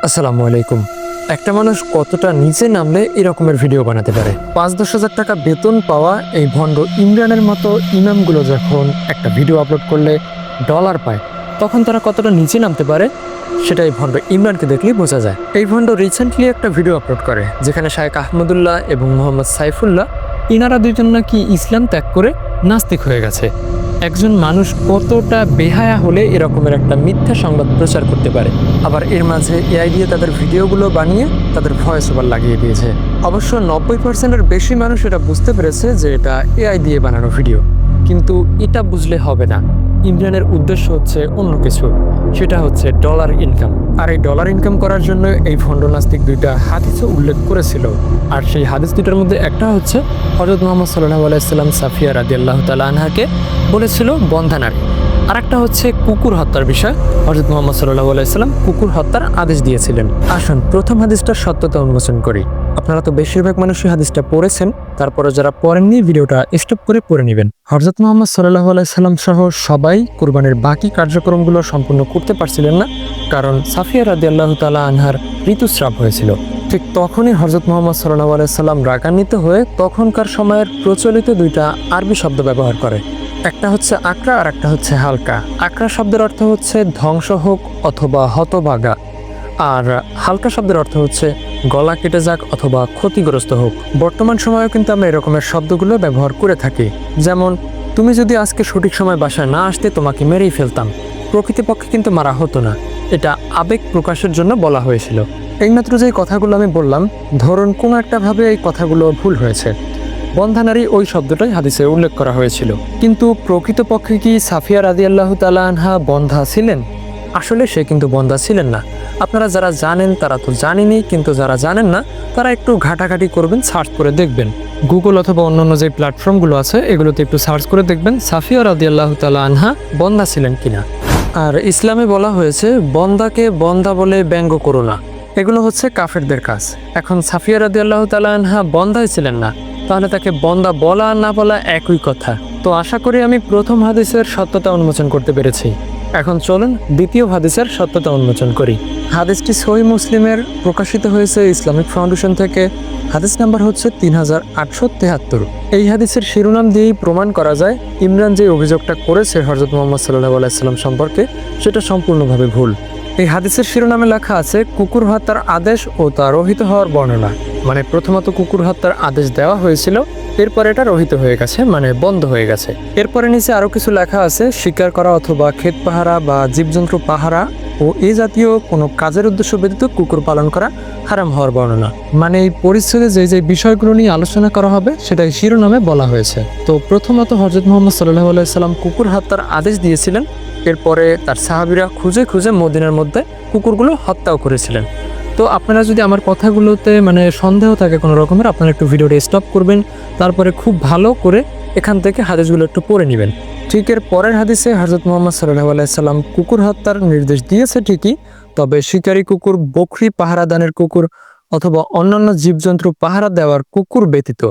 আসসালামু আলাইকুম। একটা মানুষ কতটা নিচে নামলে এরকমের ভিডিও বানাতে পারে? ৫-১০ হাজার টাকা বেতন পাওয়া এই ভণ্ড ইমরানের মতো ইমামগুলো যখন একটা ভিডিও আপলোড করলে ডলার পায়, তখন তারা কতটা নিচে নামতে পারে সেটা এই ভণ্ড ইমরানকে দেখলেই বোঝা যায়। এই ভণ্ড রিসেন্টলি একটা ভিডিও আপলোড করে যেখানে শায়েখ আহমদুল্লাহ এবং মোহাম্মদ সাইফুল্লাহ ইনারা দুজন নাকি ইসলাম ত্যাগ করে নাস্তিক হয়ে গেছে। একজন মানুষ কতটা বেহায়া হলে এরকমের একটা মিথ্যা সংবাদ প্রচার করতে পারে? আবার এর মাঝে এআই দিয়ে তাদের ভিডিওগুলো বানিয়ে তাদের ভয়েস ওভার লাগিয়ে দিয়েছে। অবশ্য 90%-এর বেশি মানুষ এটা বুঝতে পেরেছে যে এটা এআই দিয়ে বানানো ভিডিও, কিন্তু এটা বুঝলে হবে না। ইমরানের উদ্দেশ্য হচ্ছে অন্য কিছু, সেটা হচ্ছে ডলার ইনকাম। আর এই ডলার ইনকাম করার জন্য এই ভণ্ড নাস্তিক দুইটা হাদিসও উল্লেখ করেছিল। আর সেই হাদিস দুইটার মধ্যে একটা হচ্ছে হযরত মুহাম্মদ সাল্লাল্লাহু আলাইহি ওয়াসাল্লাম সাফিয়া রাদিয়াল্লাহু তাআলা আনহাকে বলেছিল বন্ধা নারী। আর একটা হচ্ছে কুকুর হত্যার বিষয়। হযরত মুহাম্মদ সাল্লাল্লাহু আলাইহি ওয়াসাল্লাম কুকুর হত্যার আদেশ দিয়েছিলেন। আসুন প্রথম হাদিসটার সত্যতা উন্মোচন করি। আপনারা তো বেশিরভাগ মানুষই হাদিসটা পড়েছেন, তারপরে যারা পড়েননি ভিডিওটা স্টপ করে পড়ে নেবেন। হযরত মুহাম্মদ সাল্লাল্লাহু আলাইহি ওয়াসাল্লাম সহ সবাই কুরবানির বাকি কার্যক্রমগুলো সম্পূর্ণ করতে পারছিলেন না, কারণ সাফিয়া রাদিয়াল্লাহু তাআলা আনহার ঋতুস্রাব হয়েছিল। ঠিক তখনই হযরত মুহাম্মদ সাল্লাল্লাহু আলাইহি ওয়াসাল্লাম রাগান্বিত হয়ে তখনকার সময়ের প্রচলিত দুইটা আরবি শব্দ ব্যবহার করে। একটা হচ্ছে আকরা আর একটা হচ্ছে হালকা। আকরা শব্দের অর্থ হচ্ছে ধ্বংস হোক অথবা হতভাগা, আর হালকা শব্দের অর্থ হচ্ছে গলা কেটে যাক অথবা ক্ষতিগ্রস্ত হোক। বর্তমান সময়েও কিন্তু আমরা এরকমের শব্দগুলো ব্যবহার করে থাকি। যেমন, তুমি যদি আজকে সঠিক সময় বাসায় না আসতে তোমাকে মেরেই ফেলতাম। প্রকৃতপক্ষে কিন্তু মারা হতো না, এটা আবেগ প্রকাশের জন্য বলা হয়েছিল। এইমাত্র যে কথাগুলো আমি বললাম, ধরুন কোনো একটা ভাবে এই কথাগুলো ভুল হয়েছে, বন্ধা নারী ওই শব্দটাই হাদিসে উল্লেখ করা হয়েছিল। কিন্তু প্রকৃতপক্ষে কি সাফিয়া রাদিয়াল্লাহু তাআলা আনহা বন্ধা ছিলেন? আসলে সে কিন্তু বন্ধা ছিলেন না। আপনারা যারা জানেন তারা তো জানেনই, কিন্তু যারা জানেন না তারা একটু ঘাটাঘাটি করবেন, সার্চ করে দেখবেন। গুগল অথবা অন্যান্য যে প্ল্যাটফর্মগুলো আছে এগুলোতে একটু সার্চ করে দেখবেন সাফিয়া রাদিয়াল্লাহু তাআলা আনহা বন্ধা ছিলেন কিনা। আর ইসলামে বলা হয়েছে বন্দাকে বন্দা বলে ব্যঙ্গ করো না, এগুলো হচ্ছে কাফেরদের কাজ। এখন সাফিয়া রাদিয়াল্লাহু তাআলা আনহা বন্ধাই ছিলেন না, তাহলে তাকে বন্দা বলা আর না বলা একই কথা। তো আশা করি আমি প্রথম হাদিসের সত্যতা উন্মোচন করতে পেরেছি। এখন চলুন দ্বিতীয় হাদিসের সত্যতা উন্মোচন করি। হাদিসটি সহিহ মুসলিমের প্রকাশিত হয়েছে ইসলামিক ফাউন্ডেশন থেকে। হাদিস নাম্বার হচ্ছে 3873। এই হাদিসের শিরোনাম দিয়েই প্রমাণ করা যায় ইমরান যে অভিযোগটা করেছে হযরত মুহাম্মদ সাল্লাল্লাহু আলাইহি ওয়াসাল্লাম সম্পর্কে সেটা সম্পূর্ণভাবে ভুল। এই হাদিসের শিরোনামে লেখা আছে কুকুর হত্যার আদেশ ও তা রহিত হওয়ার বর্ণনা। মানে প্রথমত কুকুর হত্যার আদেশ দেওয়া হয়েছিল, এরপর এটা রহিত হয়ে গেছে, মানে বন্ধ হয়ে গেছে। এরপরে নিচে আরো কিছু লেখা আছে শিকার করা অথবা ক্ষেত পাহারা বা জীবজন্তু পাহারা ও এই জাতীয় কোনো কাজের উদ্দেশ্য ব্যতীত কুকুর পালন করা হারাম হওয়ার বর্ণনা। মানে এই পরিচ্ছেদে যে যে বিষয়গুলো নিয়ে আলোচনা করা হবে সেটাই শিরোনামে বলা হয়েছে। তো প্রথমত হযরত মুহাম্মদ সাল্লাল্লাহু আলাইহি ওয়াসাল্লাম কুকুর হত্যার আদেশ দিয়েছিলেন, এরপরে তার সাহাবীরা খুঁজে খুঁজে মদিনার মধ্যে কুকুরগুলো হত্যাও করেছিলেন। তো আপনারা যদি আমার কথাগুলোতে সন্দেহ থাকে কোনো রকমের, আপনারা একটু ভিডিওটা স্টপ করবেন, তারপরে খুব ভালো করে এখান থেকে হাদিসগুলো একটু পড়ে নেবেন। ঠিক এর পরের হাদিসে হযরত মুহাম্মদ সাল্লাল্লাহু আলাইহি ওয়াসাল্লাম কুকুর হত্যার নির্দেশ দিয়েছে ঠিকই, তবে শিকারী কুকুর, বকরি পাহারাদানের কুকুর অথবা অন্যান্য জীবজন্তু পাহারা দেওয়ার কুকুর ব্যতীত,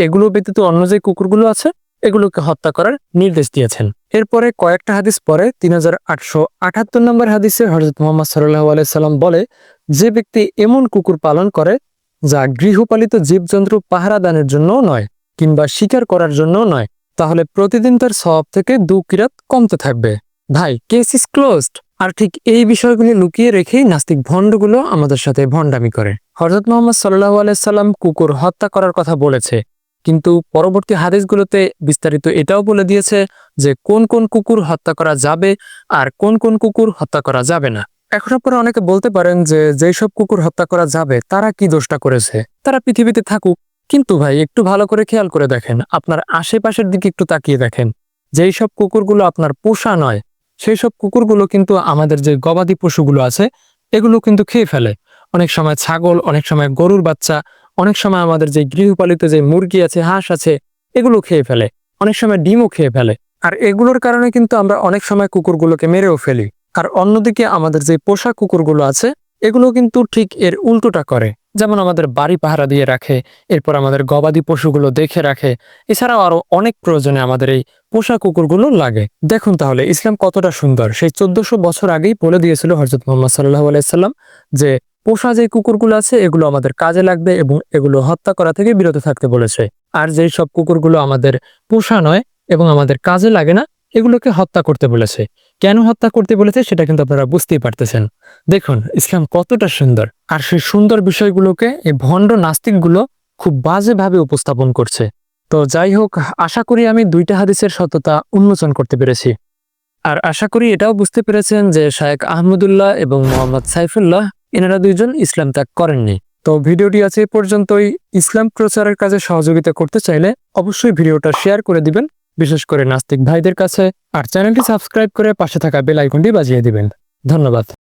এগুলো ব্যতীত অন্য যে কুকুরগুলো আছে এগুলোকে হত্যা করার নির্দেশ দিয়েছেন। এরপরে কয়েকটা হাদিস পরে 3878 নম্বর হাদিসে হযরত মুহাম্মদ সাল্লাল্লাহু আলাইহি ওয়াসাল্লাম বলে, যে ব্যক্তি এমন কুকুর পালন করে যা গৃহপালিত জীবজন্তু পাহারাদানের জন্য নয় কিংবা শিকার করার জন্য নয়, তাহলে প্রতিদিন তার সওয়াব থেকে 2 কিরাত কমতে থাকবে। ভাই, কেস ইজ ক্লোজড। আর ঠিক এই বিষয়গুলি লুকিয়ে রেখেই নাস্তিক ভণ্ডগুলো আমাদের সাথে ভণ্ডামি করে। হযরত মুহাম্মদ সাল্লাল্লাহু আলাইহি সাল্লাম কুকুর হত্যা করার কথা বলেছে, কিন্তু পরবর্তী হাদিসগুলোতে বিস্তারিত এটাও বলে দিয়েছে যে কোন কোন কুকুর হত্যা করা যাবে আর কোন কোন কুকুর হত্যা করা যাবে না। এখন পরে অনেকে বলতে পারেন যে যেই সব কুকুর হত্যা করা যাবে তারা কি দোষটা করেছে, তারা পৃথিবীতে থাকুক। কিন্তু ভাই, একটু ভালো করে খেয়াল করে দেখেন, আপনার আশেপাশের দিকে একটু তাকিয়ে দেখেন, যেই সব কুকুরগুলো আপনার পোষা নয় সেই সব কুকুরগুলো কিন্তু আমাদের যে গবাদি পশুগুলো আছে এগুলো কিন্তু খেয়ে ফেলে। অনেক সময় ছাগল, অনেক সময় গরুর বাচ্চা, অনেক সময় আমাদের যে গৃহপালিত যে মুরগি আছে, হাঁস আছে, এগুলো খেয়ে ফেলে, অনেক সময় ডিমও খেয়ে ফেলে। আর এগুলোর কারণে কিন্তু আমরা অনেক সময় কুকুরগুলোকে মেরেও ফেলি। আর অন্যদিকে আমাদের যে পোষা কুকুরগুলো আছে এগুলো কিন্তু ঠিক এর উল্টোটা করে। যেমন আমাদের বাড়ি পাহারা দিয়ে রাখে, এরপর আমাদের গবাদি পশুগুলো দেখে রাখে, এছাড়াও আরো অনেক প্রয়োজনে আমাদের এই পোষা কুকুরগুলো লাগে। দেখুন তাহলে ইসলাম কতটা সুন্দর, সেই 1400 বছর আগেই বলে দিয়েছিল হযরত মুহাম্মদ সাল্লাল্লাহু আলাইহি সাল্লাম যে পোষা যে কুকুরগুলো আছে এগুলো আমাদের কাজে লাগবে এবং এগুলো হত্যা করা থেকে বিরত থাকতে বলেছে। আর যেই সব কুকুরগুলো আমাদের পোষা নয় এবং আমাদের কাজে লাগে না এগুলোকে হত্যা করতে বলেছে। কেন হত্যা করতে বলেছে সেটা কিন্তু আপনারা বুঝতেই পারতেছেন। দেখুন ইসলাম কতটা সুন্দর, আর সেই সুন্দর বিষয়গুলোকে এই ভণ্ড নাস্তিকগুলো খুব বাজেভাবে উপস্থাপন করছে। তো যাই হোক, আশা করি আমি দুইটা হাদিসের সত্যতা উন্মোচন করতে পেরেছি। আর আশা করি এটাও বুঝতে পেরেছেন যে শায়েখ আহমদুল্লাহ এবং মোহাম্মদ সাইফুল্লাহ এনারা দুইজন ইসলাম ত্যাগ করেননি। তো ভিডিওটি আছে এ পর্যন্তই। ইসলাম প্রচারের কাজে সহযোগিতা করতে চাইলে অবশ্যই ভিডিওটা শেয়ার করে দিবেন, বিশেষ করে নাস্তিক ভাইদের কাছে। আর চ্যানেলটি সাবস্ক্রাইব করে পাশে থাকা বেল আইকনটি বাজিয়ে দিবেন। ধন্যবাদ।